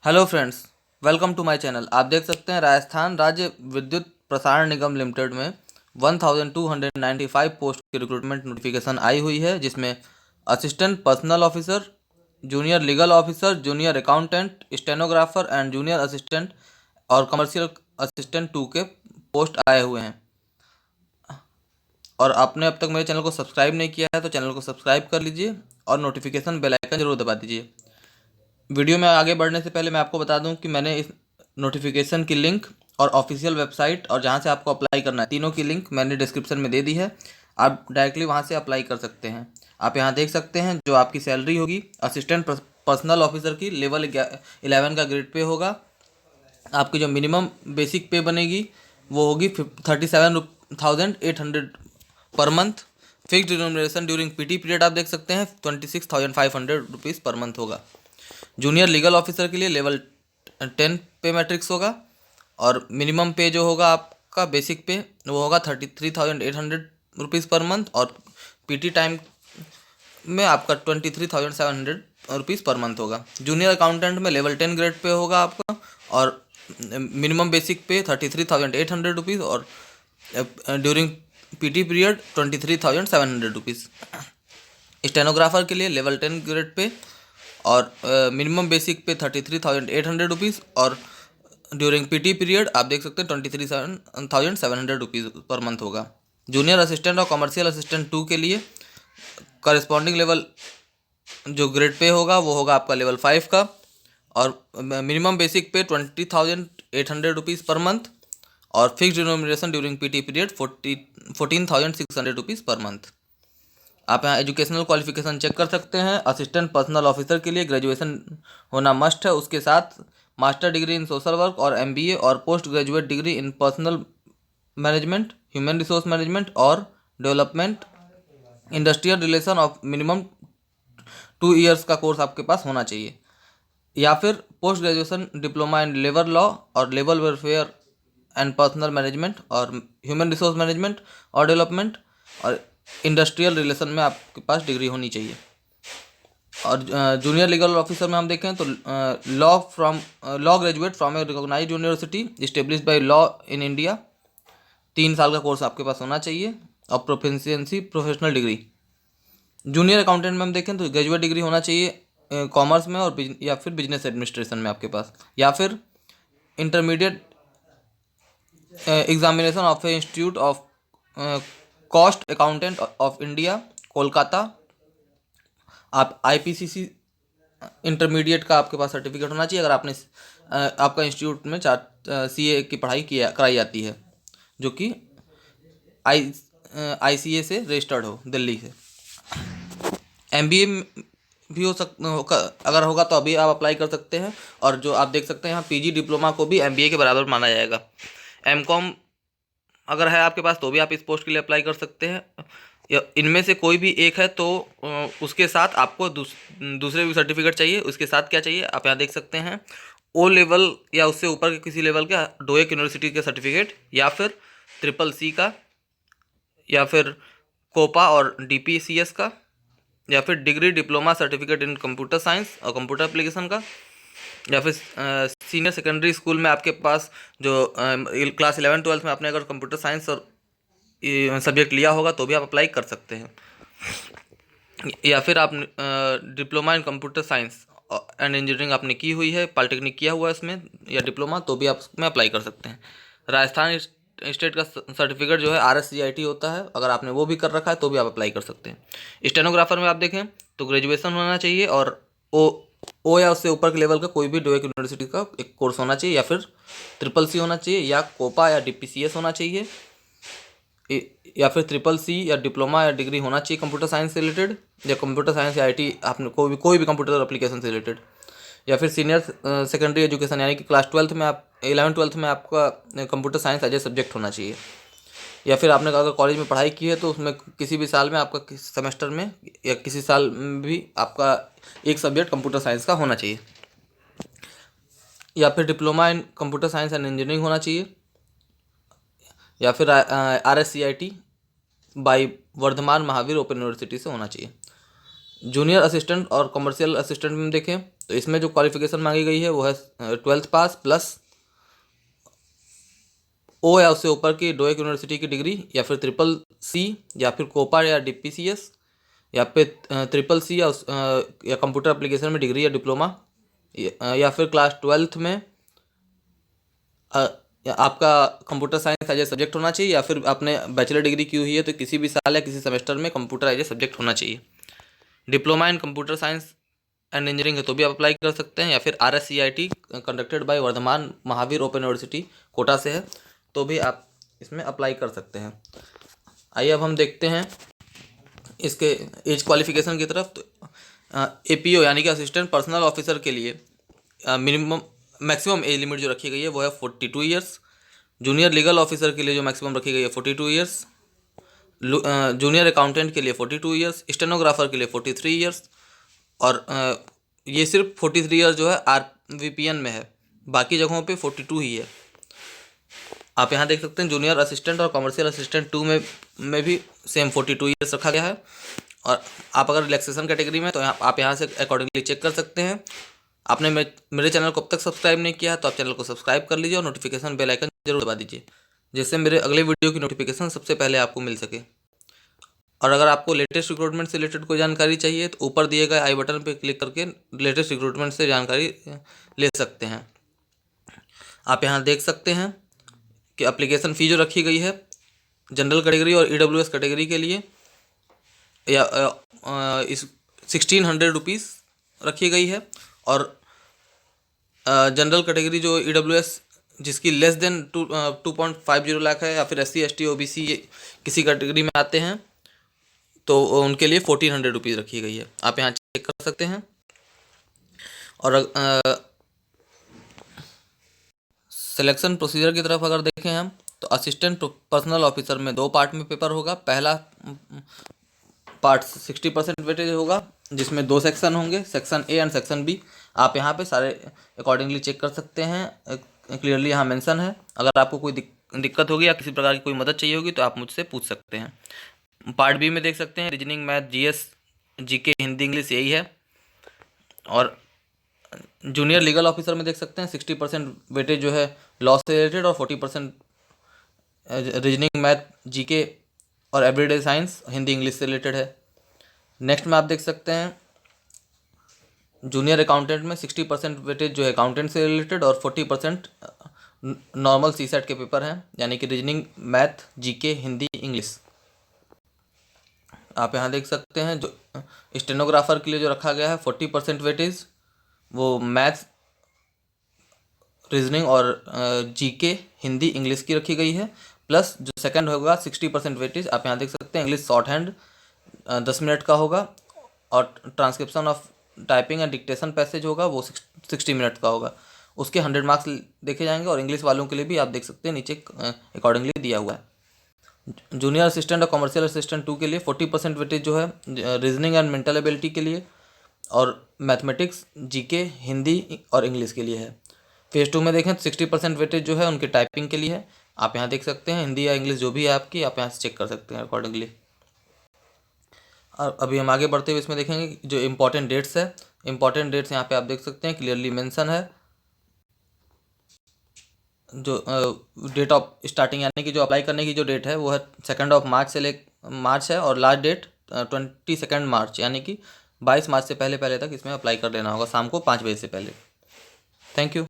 Hello friends, welcome to my channel. आप देख सकते हैं राजस्थान राज्य विद्युत प्रसारण निगम लिमिटेड में 1295 पोस्ट की रिक्रूटमेंट नोटिफिकेशन आई हुई है, जिसमें assistant personal officer, junior legal officer, junior accountant, stenographer and junior assistant और कमर्शियल असिस्टेंट 2 के पोस्ट आए हुए हैं। और आपने अब तक मेरे चैनल को सब्सक्राइब नहीं किया है तो चैनल को सब्सक्राइब कर लीजिए और नोटिफिकेशन बेल आइकन जरूर दबा दीजिए। वीडियो में आगे बढ़ने से पहले मैं आपको बता दूं कि मैंने इस नोटिफिकेशन की लिंक और ऑफिशियल वेबसाइट और जहां से आपको अप्लाई करना है, तीनों की लिंक मैंने डिस्क्रिप्शन में दे दी है। आप डायरेक्टली वहां से अप्लाई कर सकते हैं। आप यहां देख सकते हैं जो आपकी सैलरी होगी असिस्टेंट पर्सनल ऑफिसर की लेवल 11 का ग्रेड पे होगा। आपकी जो मिनिमम बेसिक पे बनेगी वो होगी 37,800 per month. Fixed remuneration during PT period आप देख सकते हैं 26,500 रुपीज़ पर मंथ होगा। जूनियर लीगल ऑफिसर के लिए लेवल 10 पे मैट्रिक्स होगा और मिनिमम पे जो होगा आपका बेसिक पे वो होगा 33,800 रुपीज़ पर मंथ और पीटी टाइम में आपका 23,700 रुपीज़ पर मंथ होगा। जूनियर अकाउंटेंट में लेवल 10 ग्रेड पे होगा आपका और मिनिमम बेसिक पे 33,800 रुपीज़ और during PT period 23,700 rupees. Stenographer के लिए लेवल 10 ग्रेड पे और मिनिमम बेसिक पे 33,800 रुपीज़ और ड्यूरिंग पीटी पीरियड आप देख सकते हैं 23,700 रुपीज़ पर मंथ होगा। जूनियर असिस्टेंट और कमर्शियल असिस्टेंट 2 के लिए करस्पॉन्डिंग लेवल जो ग्रेड पे होगा वो होगा आपका लेवल 5 का और मिनिमम बेसिक पे 20,800 रुपीज़ पर मंथ और fixed remuneration during PT period 14,600 rupees per month. आप यहाँ एजुकेशनल क्वालिफिकेशन चेक कर सकते हैं। असिस्टेंट पर्सनल ऑफिसर के लिए ग्रेजुएशन होना मस्ट है, उसके साथ master degree in social work और एमबीए और post graduate degree in personnel management, human resource management और development, industrial relation of minimum 2 years का कोर्स आपके पास होना चाहिए, या फिर post graduation diploma in labour law और labour welfare and personnel management और ह्यूमन रिसोर्स मैनेजमेंट और डेवलपमेंट और इंडस्ट्रियल रिलेशन में आपके पास डिग्री होनी चाहिए। और जूनियर लीगल ऑफिसर में हम देखें तो law graduate from a recognised university established by law in India, 3 साल का कोर्स आपके पास होना चाहिए और proficiency professional degree. Junior accountant में हम देखें तो ग्रेजुएट डिग्री होना चाहिए कॉमर्स में और या फिर बिजनेस एडमिनिस्ट्रेशन में आपके पास, या फिर intermediate examination of A institute of cost accountant of India Kolkata. आप आईपीसीसी इंटरमीडिएट का आपके पास सर्टिफिकेट होना चाहिए अगर आपने आपका इंस्टीट्यूट में सीए की पढ़ाई किया कराई जाती है, जो कि आईसीए से रजिस्टर्ड हो दिल्ली से। एमबीए भी अगर होगा तो अभी आप अप्लाई कर सकते हैं। और जो आप देख सकते हैं यहाँ पीजी डिप्लोमा को भी एमबीए के बराबर माना जाएगा। एमकॉम अगर है आपके पास तो भी आप इस पोस्ट के लिए अप्लाई कर सकते हैं। या इनमें से कोई भी एक है तो उसके साथ आपको दूसरे भी सर्टिफिकेट चाहिए। उसके साथ क्या चाहिए आप यहाँ देख सकते हैं, ओ लेवल या उससे ऊपर के किसी लेवल का डोएक यूनिवर्सिटी का सर्टिफिकेट, या फिर CCC का, या फिर कोपा और DPCS का, या फिर degree diploma certificate in computer science और कंप्यूटर एप्लीकेशन का, या फिर सीनियर सेकेंडरी स्कूल में आपके पास जो क्लास 11-12 में आपने अगर कंप्यूटर साइंस और सब्जेक्ट लिया होगा तो भी आप अप्लाई कर सकते हैं। या फिर आप diploma in computer science and engineering आपने की हुई है, पॉलिटेक्निक किया हुआ है इसमें या डिप्लोमा, तो भी आप उसमें अप्लाई कर सकते हैं। राजस्थान स्टेट का सर्टिफिकेट जो है RSCIT होता है, अगर आपने वो भी कर रखा है तो भी आप अप्लाई कर सकते हैं। स्टेनोग्राफर में आप देखें तो ग्रेजुएशन होना चाहिए और ओ या उससे ऊपर के लेवल का कोई भी डोएक यूनिवर्सिटी का एक कोर्स होना चाहिए, या फिर CCC होना चाहिए, या कोपा या DPCS होना चाहिए, या फिर CCC या डिप्लोमा या डिग्री होना चाहिए कंप्यूटर साइंस से रिलेटेड, या कंप्यूटर साइंस या IT आपने कोई भी कंप्यूटर एप्लीकेशन से रिलेटेड, या फिर सीनियर सेकेंडरी एजुकेशन यानी कि क्लास 12 में आप 11-12 में आपका computer science as a subject होना चाहिए। या फिर आपने अगर कॉलेज में पढ़ाई की है तो उसमें किसी भी साल में आपका किसी सेमेस्टर में या किसी साल में भी आपका एक सब्जेक्ट कंप्यूटर साइंस का होना चाहिए, या फिर diploma in computer science and engineering होना चाहिए, या फिर RSCIT by Vardhman Mahaveer open university से होना चाहिए। जूनियर असिस्टेंट और कमर्शियल असिस्टेंट में देखें तो इसमें जो क्वालिफिकेशन मांगी गई है वो है 12th पास प्लस ओ या उससे ऊपर की डोएक यूनिवर्सिटी की डिग्री, या फिर CCC या फिर कोपा या DPCS, या फिर CCC या कंप्यूटर एप्लीकेशन में डिग्री या डिप्लोमा, या फिर क्लास 12th में या आपका computer science as a subject होना चाहिए, या फिर आपने बैचलर डिग्री की हुई है तो किसी भी साल या किसी सेमेस्टर में कंप्यूटर एज ए सब्जेक्ट होना चाहिए। Diploma in computer science and engineering है तो भी आप अप्लाई कर सकते हैं, या फिर RSCIT conducted by Vardhman Mahaveer open university Kota से है तो भी आप इसमें अप्लाई कर सकते हैं। आइए अब हम देखते हैं इसके एज क्वालिफिकेशन की तरफ। तो APO यानी कि असिस्टेंट पर्सनल ऑफिसर के लिए मिनिमम मैक्सिमम एज लिमिट जो रखी गई है वो है 42 ईयर्स। जूनियर लीगल ऑफिसर के लिए जो मैक्सिमम रखी गई है 42 ईयर्स। जूनियर अकाउंटेंट के लिए 42 ईयर्स। स्टेनोग्राफर के लिए 43 ईयर्स। और ये सिर्फ 43 ईयर्स जो है RVPN में है, बाकी जगहों पे 42 ही है। आप यहाँ देख सकते हैं जूनियर असिस्टेंट और कमर्शियल असिस्टेंट 2 में भी सेम 42 ईयर्स रखा गया है। और आप अगर रिलैक्सेशन कैटेगरी में तो आप यहाँ से अकॉर्डिंगली चेक कर सकते हैं। आपने मेरे चैनल को अब तक सब्सक्राइब नहीं किया तो आप चैनल को सब्सक्राइब कर लीजिए और नोटिफिकेशन बेल आइकन जरूर दबा दीजिए, जिससे मेरे अगले वीडियो की नोटिफिकेशन सबसे पहले आपको मिल सके। और अगर आपको लेटेस्ट रिक्रूटमेंट से रिलेटेड कोई जानकारी चाहिए तो ऊपर दिए गए आई बटन पर क्लिक करके लेटेस्ट रिक्रूटमेंट से जानकारी ले सकते हैं। आप यहाँ देख सकते हैं कि एप्लीकेशन फ़ी जो रखी गई है जनरल कैटेगरी और EWS कैटेगरी के लिए या इस 1600 रुपीज़ रखी गई है। और जनरल कैटेगरी जो EWS जिसकी लेस देन 2.50 लाख है, या फिर SC ST OBC किसी कैटेगरी में आते हैं तो उनके लिए 1400 रुपीज़ रखी गई है। आप यहाँ चेक कर सकते हैं। और सिलेक्शन प्रोसीजर की तरफ अगर देखें हम तो असिस्टेंट पर्सनल ऑफिसर में 2 पार्ट में पेपर होगा। पहला पार्ट 60% वेटेज होगा जिसमें 2 सेक्शन होंगे, section A and section B। आप यहाँ पे सारे अकॉर्डिंगली चेक कर सकते हैं, क्लियरली यहाँ मेंशन है। अगर आपको कोई दिक्कत होगी या किसी प्रकार की कोई मदद चाहिए होगी तो आप मुझसे पूछ सकते हैं। पार्ट B में देख सकते हैं reasoning, math, GS, GK, Hindi, English यही है। और जूनियर लीगल ऑफिसर में देख सकते हैं 60% वेटेज जो है लॉ से रिलेटेड और 40% रीजनिंग, मैथ, GK और एवरीडे साइंस हिंदी इंग्लिश से रिलेटेड है। नेक्स्ट में आप देख सकते हैं जूनियर अकाउंटेंट में 60% वेटेज जो है अकाउंटेंट से रिलेटेड और 40% नॉर्मल CSAT के पेपर हैं, यानी कि reasoning, math, GK, Hindi, English. आप यहाँ देख सकते हैं जो स्टेनोग्राफर के लिए जो रखा गया है 40% वेटेज वो मैथ, रीजनिंग और GK, हिंदी, इंग्लिश की रखी गई है। प्लस जो सेकंड होगा 60% वेटेज आप यहाँ देख सकते हैं इंग्लिश शॉर्ट हैंड 10 मिनट का होगा, और transcription of typing and dictation passage होगा वो 60 मिनट का होगा। उसके 100 मार्क्स देखे जाएंगे। और इंग्लिश वालों के लिए भी आप देख सकते हैं नीचे अकॉर्डिंगली दिया हुआ है। जूनियर असिस्टेंट और कमर्शियल असिस्टेंट 2 के लिए 40% वेटेज जो है रीजनिंग एंड मेंटल एबिलिटी के लिए, और मैथमेटिक्स, GK, हिंदी और इंग्लिश के लिए है। फेज़ 2 में देखें 60% वेटेज जो है उनके टाइपिंग के लिए है। आप यहाँ देख सकते हैं हिंदी या इंग्लिश जो भी है आपकी, आप यहाँ से चेक कर सकते हैं अकॉर्डिंगली। और अभी हम आगे बढ़ते हुए इसमें देखेंगे जो इम्पोर्टेंट डेट्स है। इम्पोर्टेंट डेट्स यहाँ पे आप देख सकते हैं क्लियरली मेंशन है। जो डेट ऑफ स्टार्टिंग यानी कि जो अप्लाई करने की जो डेट है वो है 2 मार्च से मार्च है, और लास्ट डेट 22 मार्च यानी कि 22 मार्च से पहले तक इसमें अप्लाई कर लेना होगा शाम को 5 बजे से पहले। Thank you.